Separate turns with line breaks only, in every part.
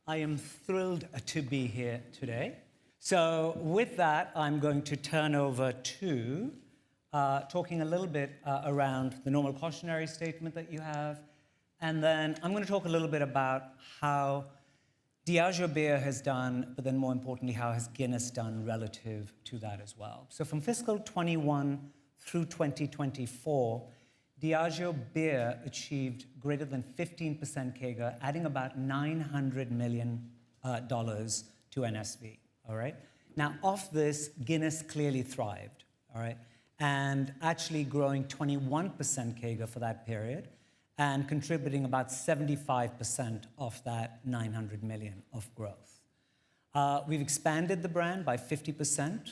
I am thrilled to be here today. So with that, I'm going to turn over to talking a little bit around the normal cautionary statement that you have. And then I'm going to talk a little bit about how Diageo beer has done, but then more importantly, how has Guinness done relative to that as well. So from fiscal 21 through 2024, Diageo beer achieved greater than 15% CAGR, adding about $900 million to NSV, all right? Now, off this, Guinness clearly thrived, all right? And actually growing 21% CAGR for that period and contributing about 75% of that $900 million of growth. We've expanded the brand by 50%,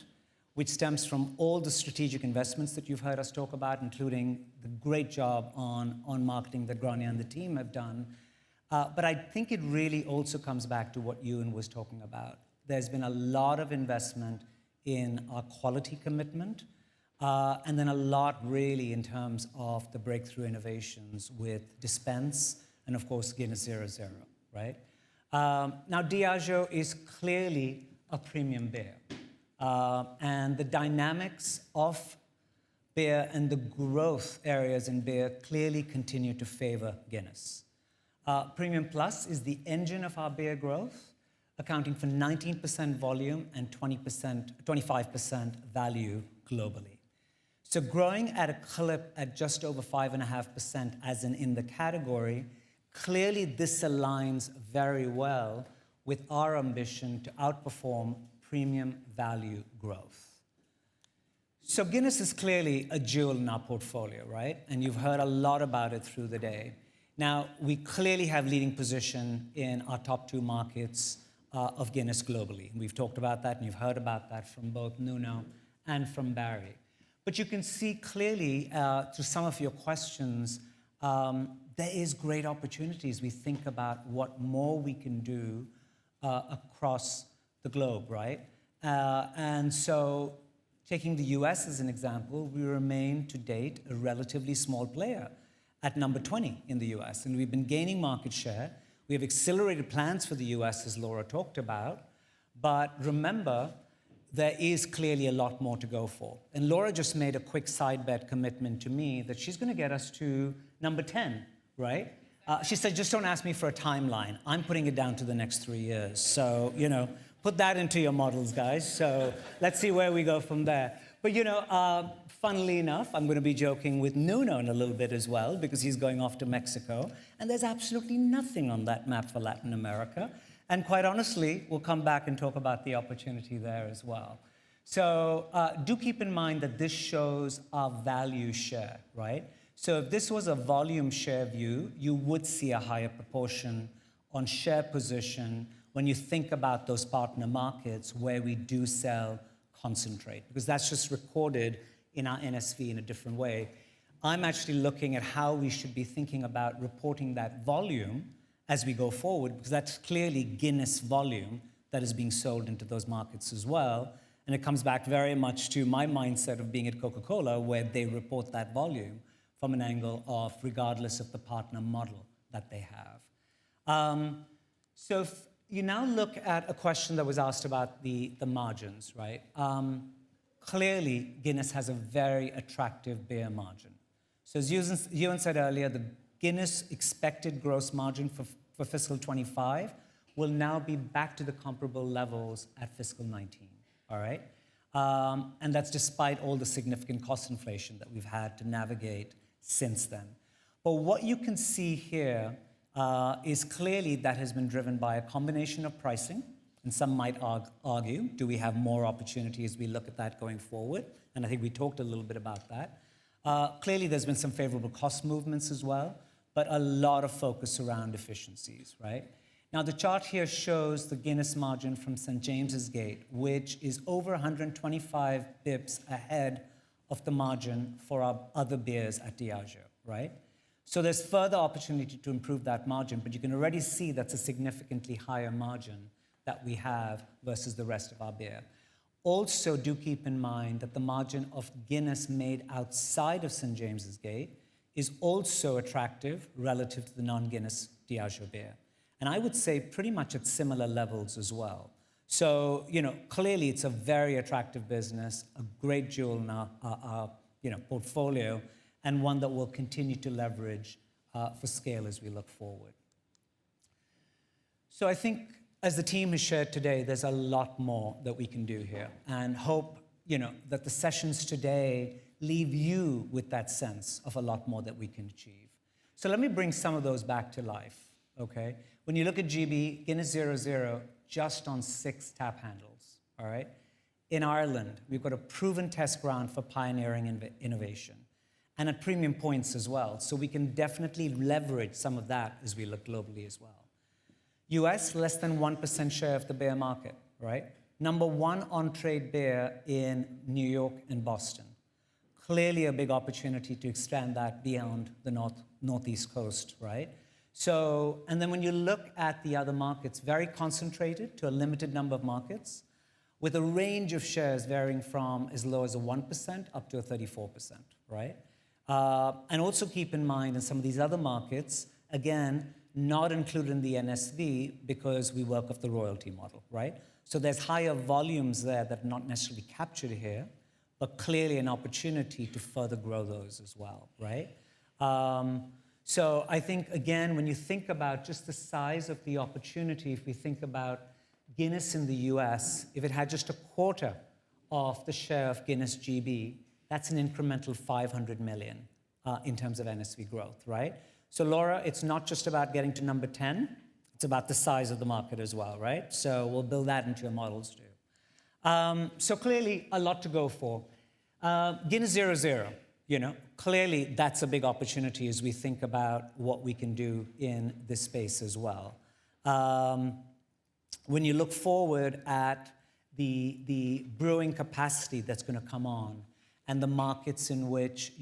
which stems from all the strategic investments that you've heard us talk about, including the great job on marketing that Grania and the team have done. But I think it really also comes back to what Ewan was talking about. There's been a lot of investment in our quality commitment, and then a lot really in terms of the breakthrough innovations with Dispense and, of course, Guinness 0.0, right? Now, Diageo is clearly a premium beer. And the dynamics of beer and the growth areas in beer clearly continue to favor Guinness. Premium Plus is the engine of our beer growth, accounting for 19% volume and 25% value globally. So growing at a clip at just over 5.5% as in the category, clearly this aligns very well with our ambition to outperform premium value growth. So Guinness is clearly a jewel in our portfolio, right? And you've heard a lot about it through the day. Now, we clearly have leading position in our top two markets of Guinness globally. We've talked about that, and you've heard about that from both Nuno and from Barry. But you can see clearly through some of your questions, there is great opportunities. We think about what more we can do across the globe, right? And so taking the US as an example, we remain to date a relatively small player at number 20 in the US. And we've been gaining market share. We have accelerated plans for the US, as Laura talked about. But remember, there is clearly a lot more to go for. And Laura just made a quick side bet commitment to me that she's going to get us to number 10, right? She said, just don't ask me for a timeline. I'm putting it down to the next 3 years. So, you know, put that into your models, guys. So let's see where we go from there. But, you know, funnily enough, I'm going to be joking with Nuno in a little bit as well, because he's going off to Mexico. And there's absolutely nothing on that map for Latin America. And quite honestly, we'll come back and talk about the opportunity there as well. So do keep in mind that this shows our value share, right? So if this was a volume share view, you would see a higher proportion on share position when you think about those partner markets where we do sell concentrate, because that's just recorded in our NSV in a different way. I'm actually looking at how we should be thinking about reporting that volume as we go forward, because that's clearly Guinness volume that is being sold into those markets as well. And it comes back very much to my mindset of being at Coca-Cola, where they report that volume from an angle of regardless of the partner model that they have. So if you now look at a question that was asked about the margins, right? Clearly, Guinness has a very attractive beer margin. So as Ewan said earlier, the Guinness expected gross margin for fiscal 25 will now be back to the comparable levels at fiscal 19, all right? And that's despite all the significant cost inflation that we've had to navigate since then. But what you can see here is clearly that has been driven by a combination of pricing, and some might argue, do we have more opportunity as we look at that going forward? And I think we talked a little bit about that. Clearly, there's been some favorable cost movements as well, but a lot of focus around efficiencies, right? Now, the chart here shows the Guinness margin from St. James's Gate, which is over 125 bips ahead of the margin for our other beers at Diageo, right? So there's further opportunity to improve that margin, but you can already see that's a significantly higher margin that we have versus the rest of our beer. Also, do keep in mind that the margin of Guinness made outside of St. James's Gate is also attractive relative to the non-Guinness Diageo beer. And I would say pretty much at similar levels as well. So, clearly it's a very attractive business, a great jewel in our portfolio, and one that we'll continue to leverage for scale as we look forward. So I think, as the team has shared today, there's a lot more that we can do here, and hope, that the sessions today leave you with that sense of a lot more that we can achieve. So let me bring some of those back to life, okay? When you look at GB, Guinness 0.0, just on 6 tap handles, all right? In Ireland, we've got a proven test ground for pioneering innovation, and at premium points as well. So we can definitely leverage some of that as we look globally as well. US, less than 1% share of the beer market, right? Number 1 on-trade beer in New York and Boston. Clearly a big opportunity to expand that beyond the northeast coast, right? So, and then when you look at the other markets, very concentrated to a limited number of markets, with a range of shares varying from as low as a 1% up to a 34%, right? And also keep in mind in some of these other markets, again, not included in the NSV because we work off the royalty model, right? So there's higher volumes there that are not necessarily captured here, but clearly an opportunity to further grow those as well, right? So I think, again, when you think about just the size of the opportunity, if we think about Guinness in the US, if it had just a quarter of the share of Guinness GB, that's an incremental 500 million in terms of NSV growth, right? So Laura, it's not just about getting to number 10, it's about the size of the market as well, right? So we'll build that into your models too. So clearly a lot to go for. Guinness 0.0. Clearly that's a big opportunity as we think about what we can do in this space as well. When you look forward at the brewing capacity that's going to come on and the markets in which,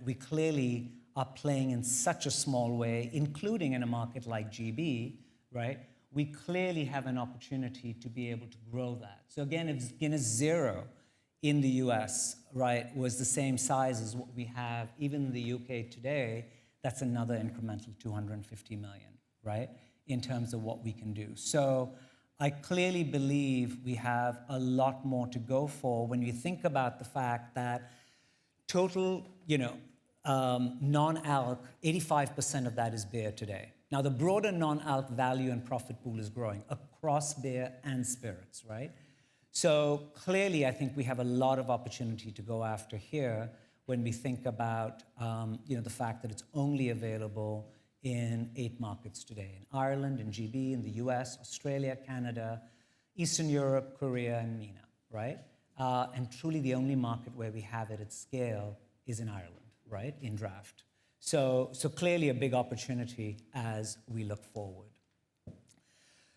we clearly are playing in such a small way, including in a market like GB, right? We clearly have an opportunity to be able to grow that. So again, if Guinness 0 in the US, right, was the same size as what we have even in the UK today, that's another incremental 250 million, right, in terms of what we can do. So I clearly believe we have a lot more to go for when you think about the fact that total, non-alc, 85% of that is beer today. Now, the broader non-alc value and profit pool is growing across beer and spirits, right? So clearly, I think we have a lot of opportunity to go after here when we think about, the fact that it's only available in 8 markets today: in Ireland, in GB, in the US, Australia, Canada, Eastern Europe, Korea, and MENA, right? And truly the only market where we have it at scale is in Ireland, right, in draft. So clearly a big opportunity as we look forward.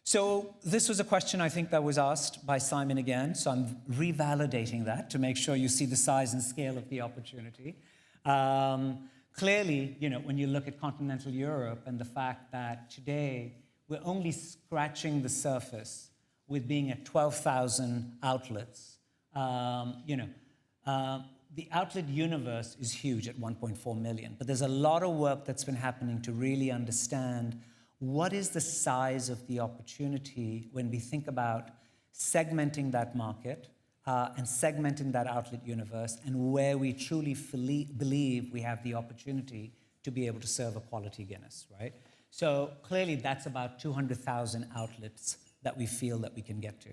So this was a question I think that was asked by Simon again, so I'm revalidating that to make sure you see the size and scale of the opportunity. Clearly, when you look at continental Europe and the fact that today we're only scratching the surface with being at 12,000 outlets, the outlet universe is huge at 1.4 million, but there's a lot of work that's been happening to really understand what is the size of the opportunity when we think about segmenting that market and segmenting that outlet universe and where we truly believe we have the opportunity to be able to serve a quality Guinness, right? So clearly that's about 200,000 outlets that we feel that we can get to.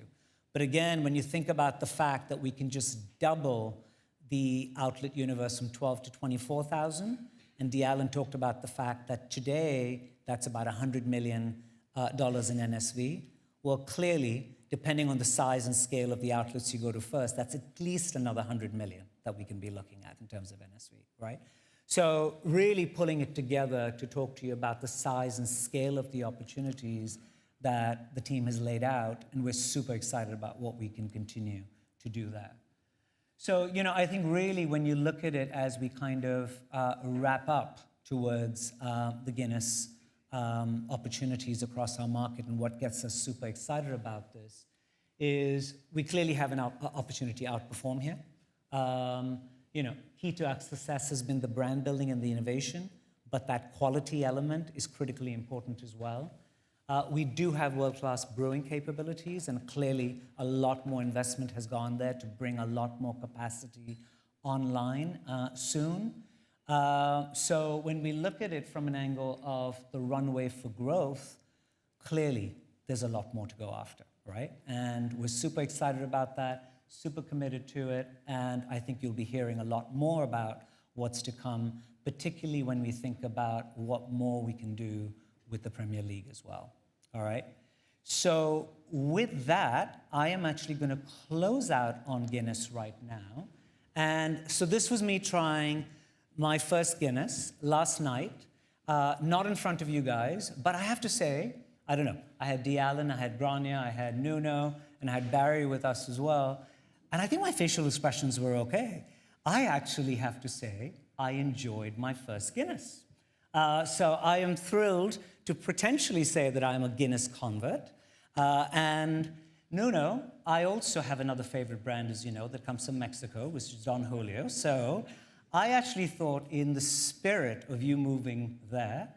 But again, when you think about the fact that we can just double the outlet universe from 12 to 24,000, and Alan talked about the fact that today that's about $100 million in NSV. Well, clearly, depending on the size and scale of the outlets you go to first, that's at least another 100 million that we can be looking at in terms of NSV, right? So really pulling it together to talk to you about the size and scale of the opportunities that the team has laid out, and we're super excited about what we can continue to do that. So, I think really when you look at it as we kind of wrap up towards the Guinness opportunities across our market, and what gets us super excited about this is we clearly have an opportunity to outperform here. Key to our success has been the brand building and the innovation, but that quality element is critically important as well. We do have world-class brewing capabilities, and clearly a lot more investment has gone there to bring a lot more capacity online soon. So when we look at it from an angle of the runway for growth, clearly there's a lot more to go after, right? And we're super excited about that, super committed to it, and I think you'll be hearing a lot more about what's to come, particularly when we think about what more we can do with the Premier League as well, all right? So with that, I am actually going to close out on Guinness right now. And so this was me trying my first Guinness last night, not in front of you guys, but I have to say, I don't know, I had Dee Allen, I had Grania, I had Nuno, and I had Barry with us as well. And I think my facial expressions were okay. I actually have to say, I enjoyed my first Guinness. So I am thrilled to potentially say that I'm a Guinness convert. And Nuno, I also have another favorite brand, as you know, that comes from Mexico, which is Don Julio. So I actually thought, in the spirit of you moving there,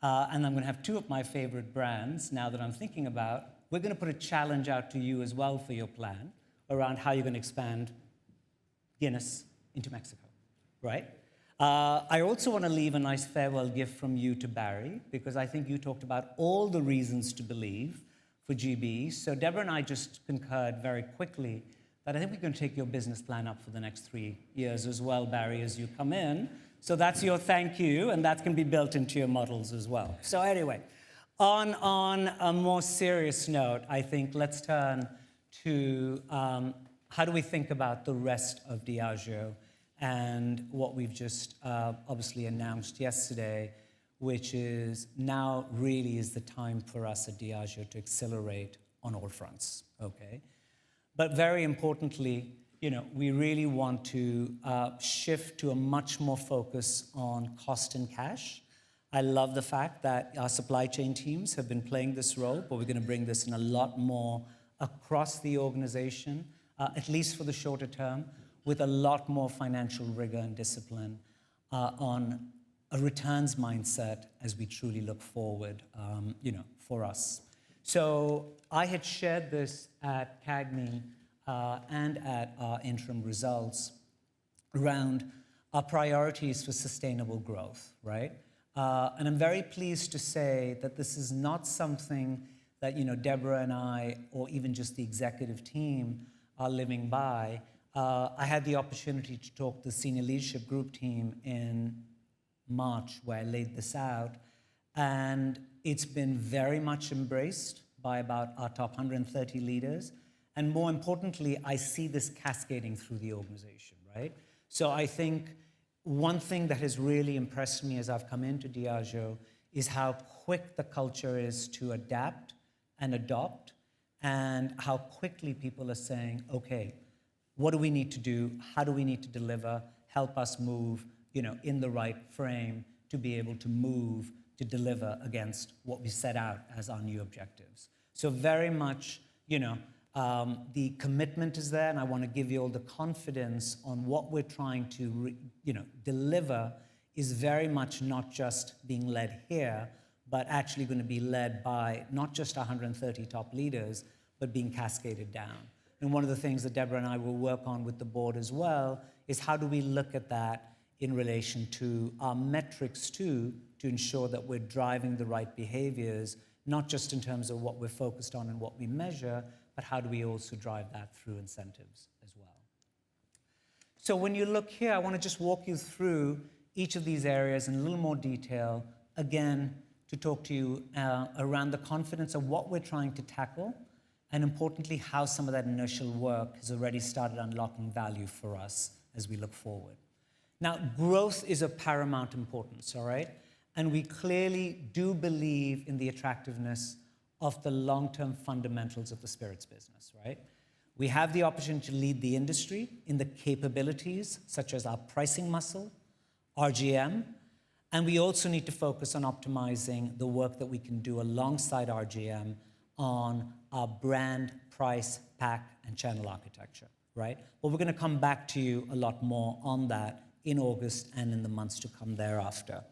and I'm going to have two of my favorite brands now that I'm thinking about, we're going to put a challenge out to you as well for your plan around how you're going to expand Guinness into Mexico, right? I also want to leave a nice farewell gift from you to Barry, because I think you talked about all the reasons to believe for GB. So Deborah and I just concurred very quickly that I think we're going to take your business plan up for the next 3 years as well, Barry, as you come in. So that's your thank you, and that can be built into your models as well. So anyway, on a more serious note, I think let's turn to how do we think about the rest of Diageo and what we've just obviously announced yesterday, which is now really is the time for us at Diageo to accelerate on all fronts, okay? But very importantly, you know, we really want to shift to a much more focus on cost and cash. I love the fact that our supply chain teams have been playing this role, but we're going to bring this in a lot more across the organization, at least for the shorter term, with a lot more financial rigor and discipline on a returns mindset as we truly look forward, you know, for us. So I had shared this at CAGNY and at our interim results around our priorities for sustainable growth, right? And I'm very pleased to say that this is not something that, you know, Deborah and I, or even just the executive team, are living by. I had the opportunity to talk to the senior leadership group team in March, where I laid this out, and it's been very much embraced by about our top 130 leaders. And more importantly, I see this cascading through the organization, right? So I think one thing that has really impressed me as I've come into Diageo is how quick the culture is to adapt and adopt, and how quickly people are saying, okay, what do we need to do? How do we need to deliver? Help us move, you know, in the right frame to be able to move to deliver against what we set out as our new objectives. So very much, you know, the commitment is there, and I want to give you all the confidence on what we're trying to, you know, deliver is very much not just being led here, but actually going to be led by not just 130 top leaders, but being cascaded down. And one of the things that Deborah and I will work on with the board as well is how do we look at that in relation to our metrics too, to ensure that we're driving the right behaviors, not just in terms of what we're focused on and what we measure, but how do we also drive that through incentives as well. So when you look here, I want to just walk you through each of these areas in a little more detail, again, to talk to you around the confidence of what we're trying to tackle, and importantly, how some of that initial work has already started unlocking value for us as we look forward. Now, growth is of paramount importance, all right? And we clearly do believe in the attractiveness of the long-term fundamentals of the spirits business, right? We have the opportunity to lead the industry in the capabilities, such as our pricing muscle, RGM, and we also need to focus on optimizing the work that we can do alongside RGM on our brand, price, pack, and channel architecture, right? Well, we're going to come back to you a lot more on that in August and in the months to come thereafter.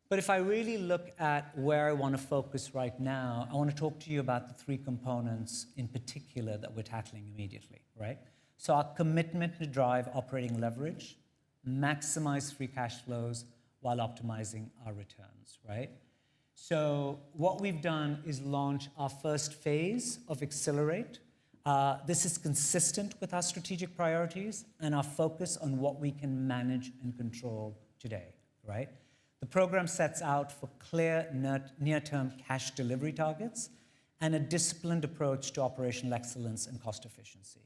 But if I really look at where I want to focus right now, I want to talk to you about the three components in particular that we're tackling immediately, right? So our commitment to drive operating leverage, maximize free cash flows while optimizing our returns, right? So what we've done is launch our first phase of Accelerate. This is consistent with our strategic priorities and our focus on what we can manage and control today, right? The program sets out for clear near-term cash delivery targets and a disciplined approach to operational excellence and cost efficiency.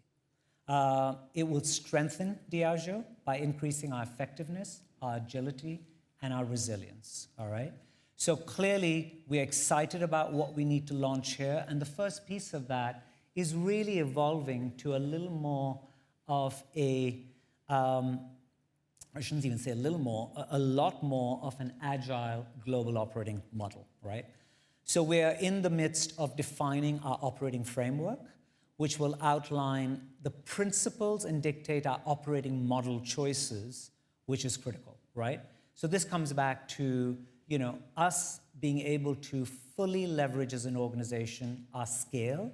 It will strengthen Diageo by increasing our effectiveness, our agility, and our resilience, all right? So clearly, we're excited about what we need to launch here, and the first piece of that is really evolving to a little more of I shouldn't even say a little more, a lot more of an agile global operating model, right? So we're in the midst of defining our operating framework, which will outline the principles and dictate our operating model choices, which is critical, right? So this comes back to, us being able to fully leverage as an organization our scale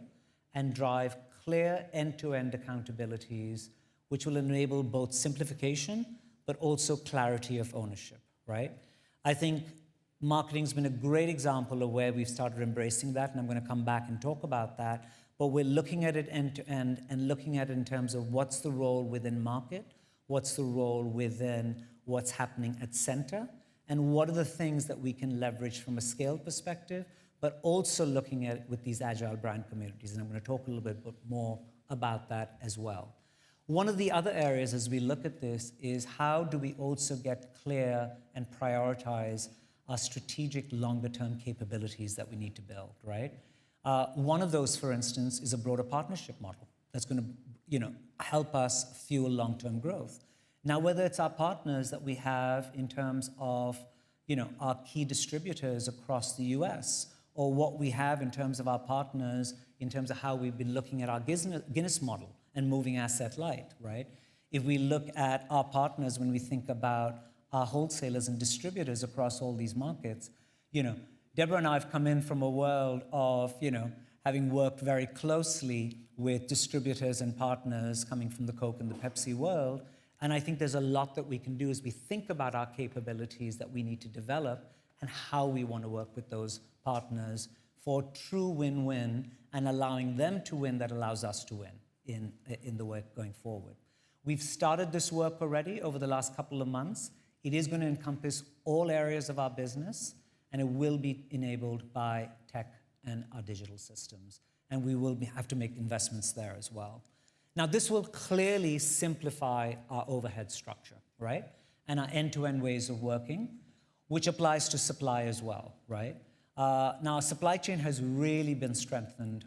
and drive clear end-to-end accountabilities, which will enable both simplification but also clarity of ownership, right? I think marketing's been a great example of where we've started embracing that, and I'm going to come back and talk about that. But we're looking at it end-to-end and looking at it in terms of what's the role within market, what's the role within what's happening at center, and what are the things that we can leverage from a scale perspective, but also looking at it with these agile brand communities. And I'm going to talk a little bit more about that as well. One of the other areas as we look at this is how do we also get clear and prioritize our strategic longer-term capabilities that we need to build, right? One of those, for instance, is a broader partnership model that's going to, help us fuel long-term growth. Now, whether it's our partners that we have in terms of, our key distributors across the US, or what we have in terms of our partners, in terms of how we've been looking at our Guinness model and moving asset light, right? If we look at our partners when we think about our wholesalers and distributors across all these markets, Deborah and I have come in from a world of, having worked very closely with distributors and partners coming from the Coke and the Pepsi world. And I think there's a lot that we can do as we think about our capabilities that we need to develop and how we want to work with those partners for true win-win and allowing them to win that allows us to win in the work going forward. We've started this work already over the last couple of months. It is going to encompass all areas of our business, and it will be enabled by tech and our digital systems. And we will have to make investments there as well. Now, this will clearly simplify our overhead structure, right? And our end-to-end ways of working, which applies to supply as well, right? Now, our supply chain has really been strengthened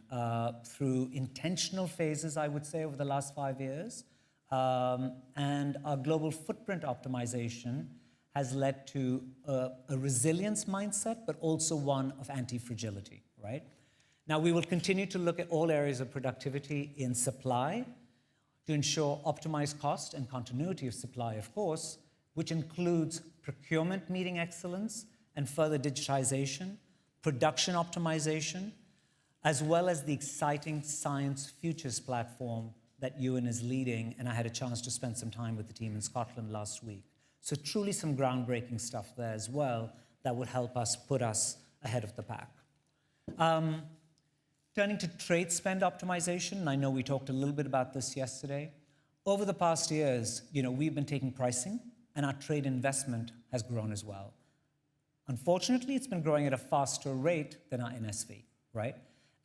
through intentional phases, I would say, over the last 5 years. And our global footprint optimization has led to a resilience mindset, but also one of anti-fragility, right? Now, we will continue to look at all areas of productivity in supply to ensure optimized cost and continuity of supply, of course, which includes procurement meeting excellence and further digitization, production optimization, as well as the exciting Science Futures platform that Ewan is leading, and I had a chance to spend some time with the team in Scotland last week. So truly some groundbreaking stuff there as well that will help us put us ahead of the pack. Turning to trade spend optimization, I know we talked a little bit about this yesterday. Over the past years, we've been taking pricing, and our trade investment has grown as well. Unfortunately, it's been growing at a faster rate than our NSV, right?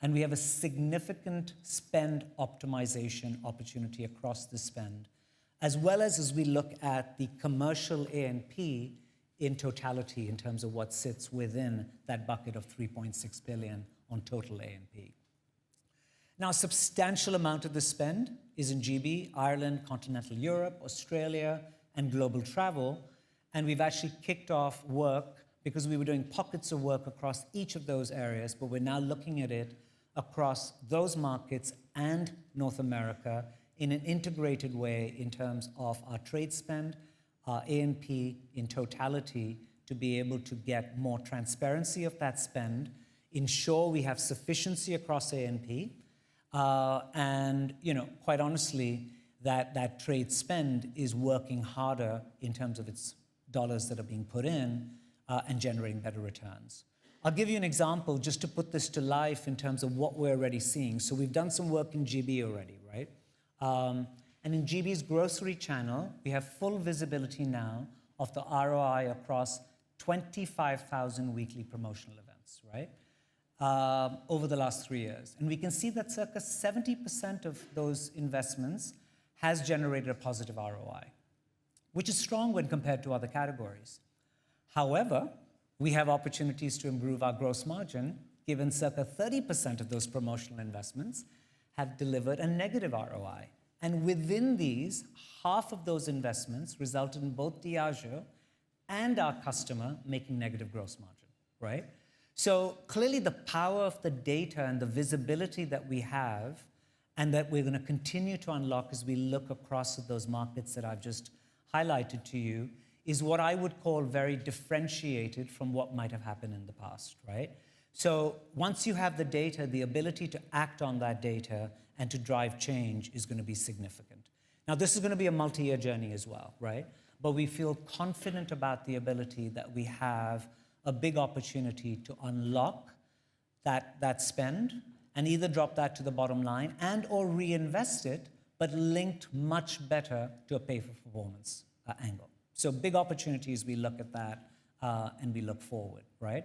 And we have a significant spend optimization opportunity across the spend, as well as we look at the commercial A&P in totality in terms of what sits within that bucket of 3.6 billion on total A&P. Now, a substantial amount of the spend is in GB, Ireland, continental Europe, Australia, and global travel. And we've actually kicked off work because we were doing pockets of work across each of those areas, but we're now looking at it across those markets and North America in an integrated way in terms of our trade spend, our A&P in totality, to be able to get more transparency of that spend, ensure we have sufficiency across A&P, and quite honestly, that trade spend is working harder in terms of its dollars that are being put in and generating better returns. I'll give you an example just to put this to life in terms of what we're already seeing. So we've done some work in GB already, right? And in GB's grocery channel, we have full visibility now of the ROI across 25,000 weekly promotional events, right? Over the last 3 years. And we can see that circa 70% of those investments has generated a positive ROI, which is strong when compared to other categories. However, we have opportunities to improve our gross margin, given circa 30% of those promotional investments have delivered a negative ROI. And within these, half of those investments resulted in both Diageo and our customer making negative gross margin, right? So clearly the power of the data and the visibility that we have and that we're going to continue to unlock as we look across at those markets that I've just highlighted to you is what I would call very differentiated from what might have happened in the past, right? So once you have the data, the ability to act on that data and to drive change is going to be significant. Now, this is going to be a multi-year journey as well, right? But we feel confident about the ability that we have a big opportunity to unlock that spend and either drop that to the bottom line and or reinvest it, but linked much better to a pay-for-performance angle. So big opportunities, we look at that and we look forward, right?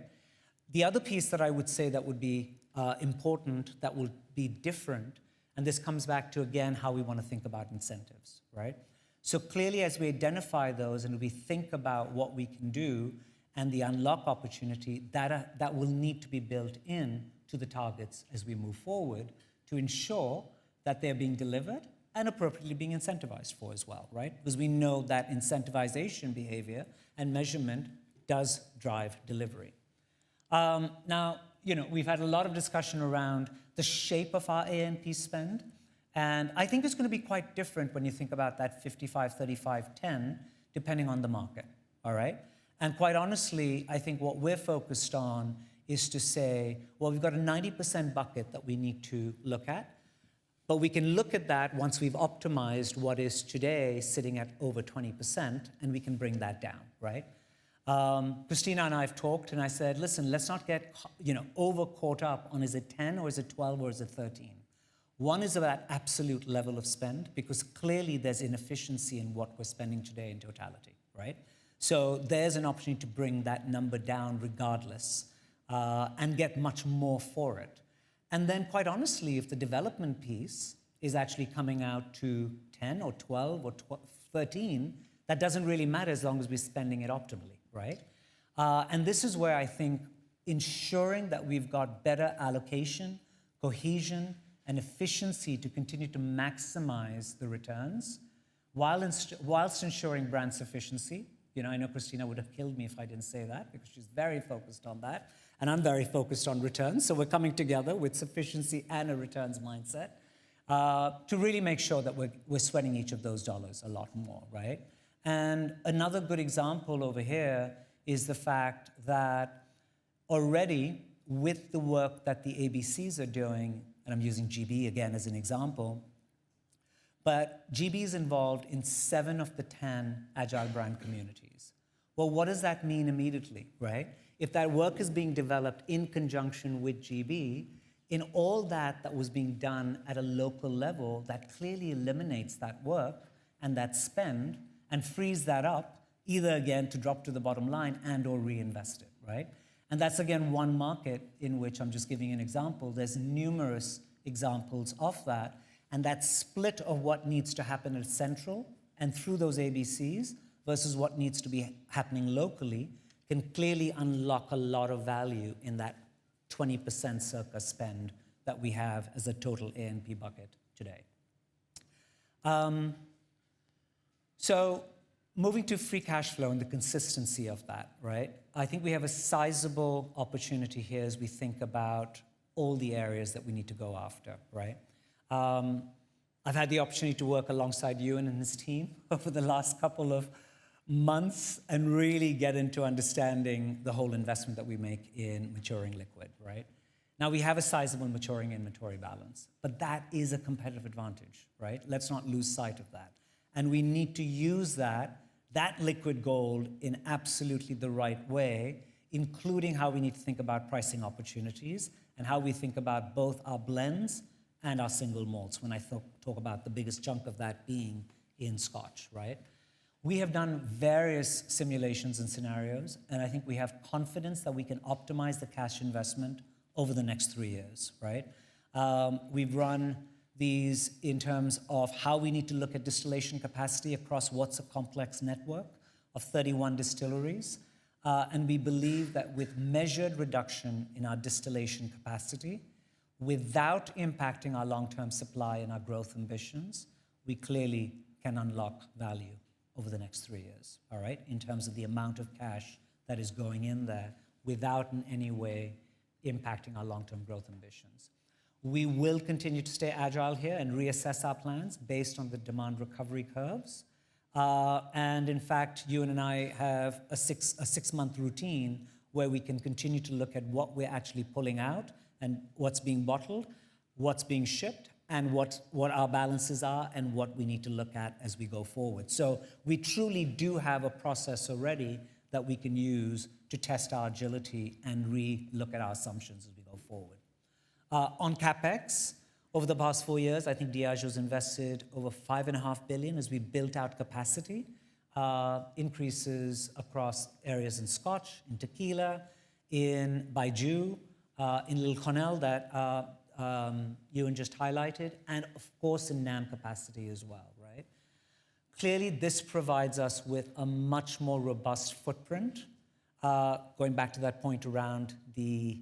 The other piece that I would say that would be important, that will be different, and this comes back to, again, how we want to think about incentives, right? So clearly, as we identify those and we think about what we can do and the unlock opportunity, that will need to be built in to the targets as we move forward to ensure that they're being delivered and appropriately being incentivized for as well, right? Because we know that incentivization behavior and measurement does drive delivery. Now, we've had a lot of discussion around the shape of our A&P spend, and I think it's going to be quite different when you think about that 55, 35, 10, depending on the market, all right? And quite honestly, I think what we're focused on is to say, well, we've got a 90% bucket that we need to look at, but we can look at that once we've optimized what is today sitting at over 20%, and we can bring that down, right? Christina and I have talked, and I said, listen, let's not get over caught up on is it 10 or is it 12 or is it 13? One is about absolute level of spend, because clearly there's inefficiency in what we're spending today in totality, right? So there's an opportunity to bring that number down regardless and get much more for it. And then quite honestly, if the development piece is actually coming out to 10 or 12 or 13, that doesn't really matter as long as we're spending it optimally, right? And this is where I think ensuring that we've got better allocation, cohesion, and efficiency to continue to maximize the returns whilst ensuring brand sufficiency. I know Christina would have killed me if I didn't say that, because she's very focused on that, and I'm very focused on returns. So we're coming together with sufficiency and a returns mindset to really make sure that we're sweating each of those dollars a lot more, right? And another good example over here is the fact that already with the work that the ABCs are doing, and I'm using GB again as an example, but GB is involved in 7 of the 10 agile brand communities. Well, what does that mean immediately, right? If that work is being developed in conjunction with GB, in all that was being done at a local level, that clearly eliminates that work and that spend and frees that up, either again to drop to the bottom line and or reinvest it, right? And that's again one market in which I'm just giving an example. There's numerous examples of that. And that split of what needs to happen at central and through those ABCs versus what needs to be happening locally can clearly unlock a lot of value in that 20% circa spend that we have as a total A&P bucket today. So moving to free cash flow and the consistency of that, right? I think we have a sizable opportunity here as we think about all the areas that we need to go after, right? I've had the opportunity to work alongside Ewan and his team over the last couple of months and really get into understanding the whole investment that we make in maturing liquid, right? Now, we have a sizable maturing inventory balance, but that is a competitive advantage, right? Let's not lose sight of that. And we need to use that liquid gold in absolutely the right way, including how we need to think about pricing opportunities and how we think about both our blends and our single malts, when I talk about the biggest chunk of that being in Scotch, right? We have done various simulations and scenarios, and I think we have confidence that we can optimize the cash investment over the next 3 years, right? We've run these in terms of how we need to look at distillation capacity across what's a complex network of 31 distilleries. And we believe that with measured reduction in our distillation capacity, without impacting our long-term supply and our growth ambitions, we clearly can unlock value over the next 3 years, all right, in terms of the amount of cash that is going in there without in any way impacting our long-term growth ambitions. We will continue to stay agile here and reassess our plans based on the demand recovery curves. And in fact, Ewan and I have a six-month routine where we can continue to look at what we're actually pulling out and what's being bottled, what's being shipped, and what our balances are and what we need to look at as we go forward. So we truly do have a process already that we can use to test our agility and re-look at our assumptions as we go forward. On CapEx, over the past 4 years, I think Diageo's invested over $5.5 billion as we built out capacity, increases across areas in Scotch, in tequila, in Baijiu, in Lil Cornell that Ewan just highlighted, and of course in NAM capacity as well, right? Clearly, this provides us with a much more robust footprint, going back to that point around the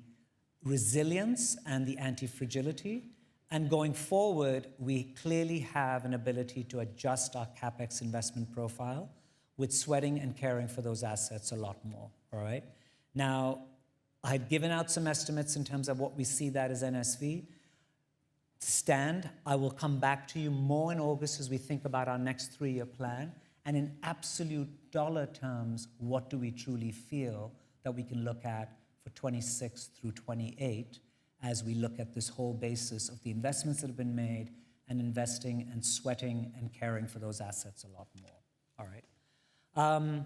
resilience and the anti-fragility. And going forward, we clearly have an ability to adjust our CapEx investment profile with sweating and caring for those assets a lot more, all right? Now, I've given out some estimates in terms of what we see that as NSV. Stand, I will come back to you more in August as we think about our next 3-year plan. And in absolute dollar terms, what do we truly feel that we can look at for 26 through 28 as we look at this whole basis of the investments that have been made and investing and sweating and caring for those assets a lot more, all right?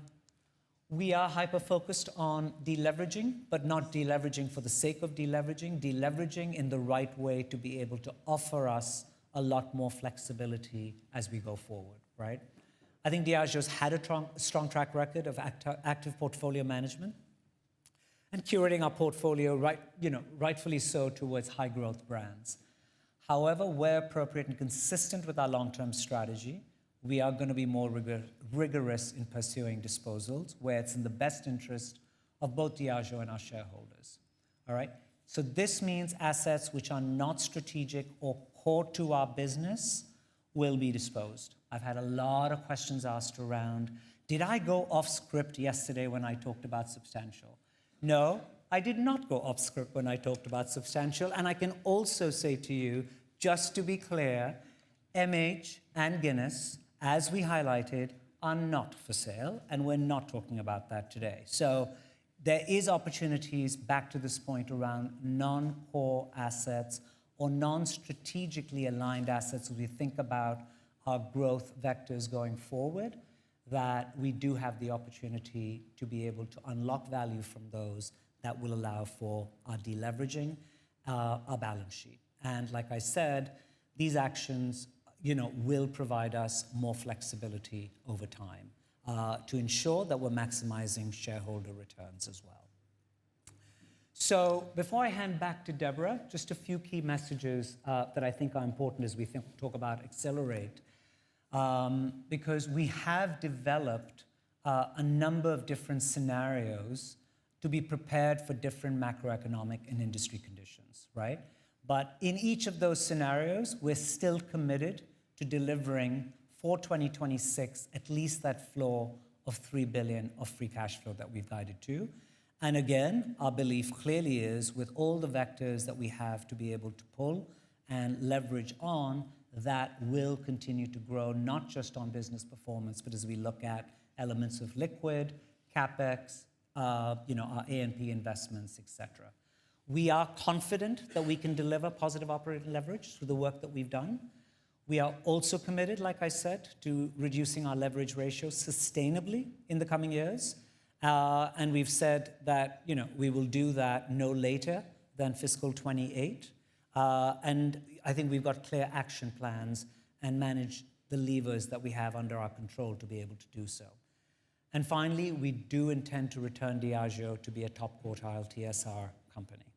We are hyper-focused on deleveraging, but not deleveraging for the sake of deleveraging, deleveraging in the right way to be able to offer us a lot more flexibility as we go forward, right? I think Diageo's had a strong track record of active portfolio management and curating our portfolio, rightfully so, towards high-growth brands. However, where appropriate and consistent with our long-term strategy, we are going to be more rigorous in pursuing disposals where it's in the best interest of both Diageo and our shareholders, all right? So this means assets which are not strategic or core to our business will be disposed. I've had a lot of questions asked around, did I go off script yesterday when I talked about substantial? No, I did not go off script when I talked about substantial. And I can also say to you, just to be clear, MH and Guinness, as we highlighted, are not for sale, and we're not talking about that today. So there is opportunities back to this point around non-core assets or non-strategically aligned assets as we think about our growth vectors going forward, that we do have the opportunity to be able to unlock value from those that will allow for our deleveraging, our balance sheet. And like I said, these actions, will provide us more flexibility over time to ensure that we're maximizing shareholder returns as well. So before I hand back to Deborah, just a few key messages that I think are important as we talk about Accelerate. Because we have developed a number of different scenarios to be prepared for different macroeconomic and industry conditions, right? But in each of those scenarios, we're still committed to delivering for 2026 at least that floor of $3 billion of free cash flow that we've guided to. And again, our belief clearly is with all the vectors that we have to be able to pull and leverage on, that will continue to grow, not just on business performance, but as we look at elements of liquid, CapEx, our A&P investments, etc. We are confident that we can deliver positive operating leverage through the work that we've done. We are also committed, like I said, to reducing our leverage ratio sustainably in the coming years. And we've said that we will do that no later than fiscal 28. And I think we've got clear action plans and manage the levers that we have under our control to be able to do so. And finally, we do intend to return Diageo to be a top quartile TSR company.